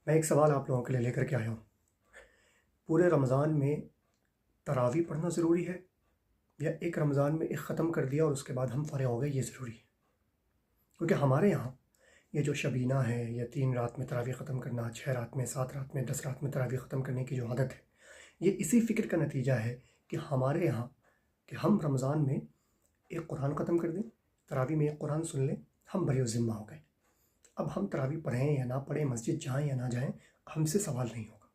میں ایک سوال آپ لوگوں کے لیے لے کر کے آیا ہوں۔ پورے رمضان میں تراویح پڑھنا ضروری ہے یا ایک رمضان میں ایک ختم کر دیا اور اس کے بعد ہم فارغ ہو گئے یہ ضروری ہے؟ کیونکہ ہمارے یہاں یہ جو شبینہ ہے یا 3 رات میں تراویح ختم کرنا، 6 رات میں، 7 رات میں، 10 رات میں تراویح ختم کرنے کی جو عادت ہے، یہ اسی فکر کا نتیجہ ہے کہ ہمارے یہاں کہ ہم رمضان میں ایک قرآن ختم کر دیں، تراویح میں ایک قرآن سن لیں، ہم بری الذمہ ہو گئے۔ اب ہم تراویح پڑھیں یا نہ پڑھیں، مسجد جائیں یا نہ جائیں، ہم سے سوال نہیں ہوگا۔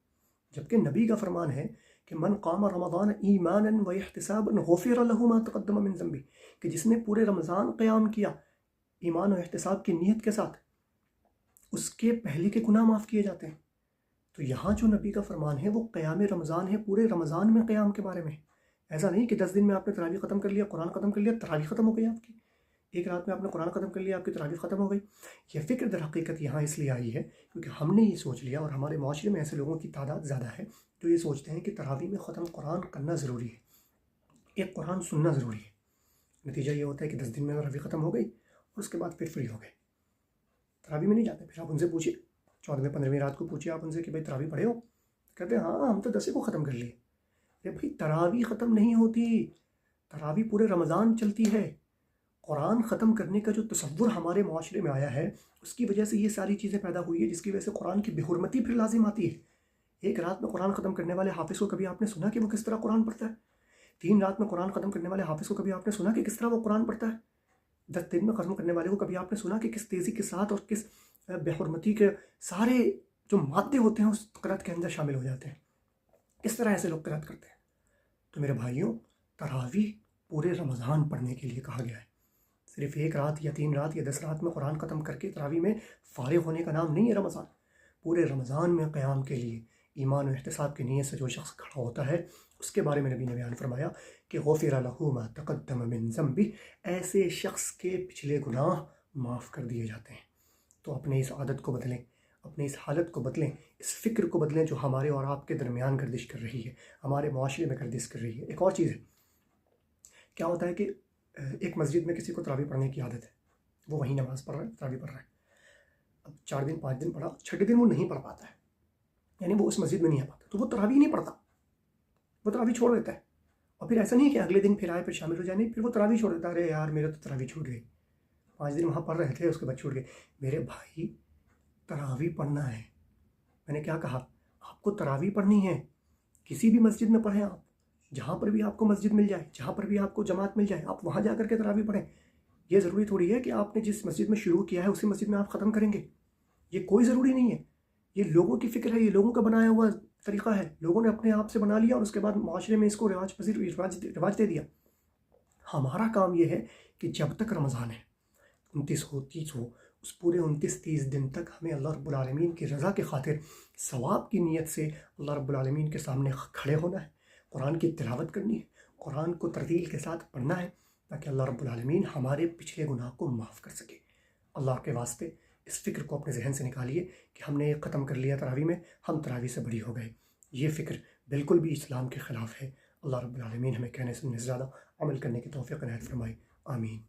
جبکہ نبی کا فرمان ہے کہ من قام رمضان ایمانا و احتسابا غفر له ما تقدم من ذنبه، کہ جس نے پورے رمضان قیام کیا ایمان و احتساب کی نیت کے ساتھ، اس کے پہلے کے گناہ معاف کیے جاتے ہیں۔ تو یہاں جو نبی کا فرمان ہے وہ قیام رمضان ہے، پورے رمضان میں قیام کے بارے میں۔ ایسا نہیں کہ 10 دن میں آپ نے تراویح ختم کر لیا، قرآن ختم کر لیا، تراویح ختم ہو گئی آپ کی۔ ایک رات میں آپ نے قرآن ختم کر لیا، آپ کی تراویح ختم ہو گئی۔ یہ فکر در حقیقت یہاں اس لیے آئی ہے کیونکہ ہم نے یہ سوچ لیا، اور ہمارے معاشرے میں ایسے لوگوں کی تعداد زیادہ ہے جو یہ سوچتے ہیں کہ تراویح میں ختم قرآن کرنا ضروری ہے، ایک قرآن سننا ضروری ہے۔ نتیجہ یہ ہوتا ہے کہ 10 دن میں تراویح ختم ہو گئی اور اس کے بعد پھر فری ہو گئے، تراویح میں نہیں جاتے۔ پھر آپ ان سے پوچھیے 14ویں 15ویں رات کو پوچھیے آپ ان سے کہ بھائی تراویح پڑھے ہو؟ کہتے ہیں ہاں ہم تو 10 کو ختم کر لیے۔ ارے بھائی تراویح ختم نہیں ہوتی، تراویح پورے رمضان چلتی ہے۔ قرآن ختم کرنے کا جو تصور ہمارے معاشرے میں آیا ہے اس کی وجہ سے یہ ساری چیزیں پیدا ہوئی ہے، جس کی وجہ سے قرآن کی بے حرمتی پھر لازم آتی ہے۔ ایک رات میں قرآن ختم کرنے والے حافظ کو کبھی آپ نے سنا کہ وہ کس طرح قرآن پڑھتا ہے؟ 3 رات میں قرآن ختم کرنے والے حافظ کو کبھی آپ نے سنا کہ کس طرح وہ قرآن پڑھتا ہے؟ 10 دن میں ختم کرنے والے کو کبھی آپ نے سنا کہ کس تیزی کے ساتھ اور کس بے حرمتی کے سارے جو مادے ہوتے ہیں اس قرأت کے اندر شامل ہو جاتے ہیں؟ کس طرح ایسے لوگ قرأت کرتے ہیں؟ تو میرے بھائیوں، تراویح پورے رمضان پڑھنے کے لیے کہا گیا ہے۔ صرف 1 رات یا 3 رات یا 10 رات میں قرآن ختم کر کے تراویح میں فارغ ہونے کا نام نہیں ہے رمضان۔ پورے رمضان میں قیام کے لیے ایمان و احتساب کی نیت سے جو شخص کھڑا ہوتا ہے اس کے بارے میں نبی نے بیان فرمایا کہ غفر له ما تقدم من ذنبه، ایسے شخص کے پچھلے گناہ معاف کر دیے جاتے ہیں۔ تو اپنے اس عادت کو بدلیں، اپنے اس حالت کو بدلیں، اس فکر کو بدلیں جو ہمارے اور آپ کے درمیان گردش کر رہی ہے، ہمارے معاشرے میں گردش کر رہی ہے۔ ایک اور چیز ہے، کیا ہوتا ہے کہ ایک مسجد میں کسی کو تراویح پڑھنے کی عادت ہے، وہ وہیں نماز پڑھ رہا ہے، تراویح پڑھ رہا ہے۔ اب 4 دن 5 دن پڑھا، 6 دن وہ نہیں پڑھ پاتا ہے، یعنی وہ اس مسجد میں نہیں آ پاتا، تو وہ تراویح نہیں پڑھتا، وہ تراویح چھوڑ دیتا ہے۔ اور پھر ایسا نہیں ہے کہ اگلے دن پھر آئے پھر شامل ہو جائے، نہیں، پھر وہ تراویح چھوڑ دیتا ہے۔ ارے یار میرا تو تراویح چھوٹ گئی، 5 دن وہاں پڑھ رہے تھے اس کے بعد چھوٹ گئے۔ میرے بھائی، تراویح پڑھنا ہے۔ میں نے کیا کہا؟ آپ کو تراویح پڑھنی ہے، کسی بھی مسجد میں پڑھیں آپ، جہاں پر بھی آپ کو مسجد مل جائے، جہاں پر بھی آپ کو جماعت مل جائے، آپ وہاں جا کر کے تراویح پڑھیں۔ یہ ضروری تھوڑی ہے کہ آپ نے جس مسجد میں شروع کیا ہے اسی مسجد میں آپ ختم کریں گے، یہ کوئی ضروری نہیں ہے۔ یہ لوگوں کی فکر ہے، یہ لوگوں کا بنایا ہوا طریقہ ہے، لوگوں نے اپنے آپ سے بنا لیا اور اس کے بعد معاشرے میں اس کو رواج دے دیا۔ ہمارا کام یہ ہے کہ جب تک رمضان ہے، 29 ہو 30 ہو، اس پورے 29-30 دن تک ہمیں اللہ رب العالمین کی رضا کے خاطر ثواب کی نیت سے اللہ رب العالمین کے سامنے کھڑے ہونا ہے، قرآن کی تلاوت کرنی ہے، قرآن کو ترتیل کے ساتھ پڑھنا ہے، تاکہ اللہ رب العالمین ہمارے پچھلے گناہ کو معاف کر سکے۔ اللہ کے واسطے اس فکر کو اپنے ذہن سے نکالیے کہ ہم نے ایک ختم کر لیا تراویح میں، ہم تراویح سے بری ہو گئے۔ یہ فکر بالکل بھی اسلام کے خلاف ہے۔ اللہ رب العالمین ہمیں کہنے سننے سے زیادہ عمل کرنے کی توفیق عنایت فرمائے۔ آمین۔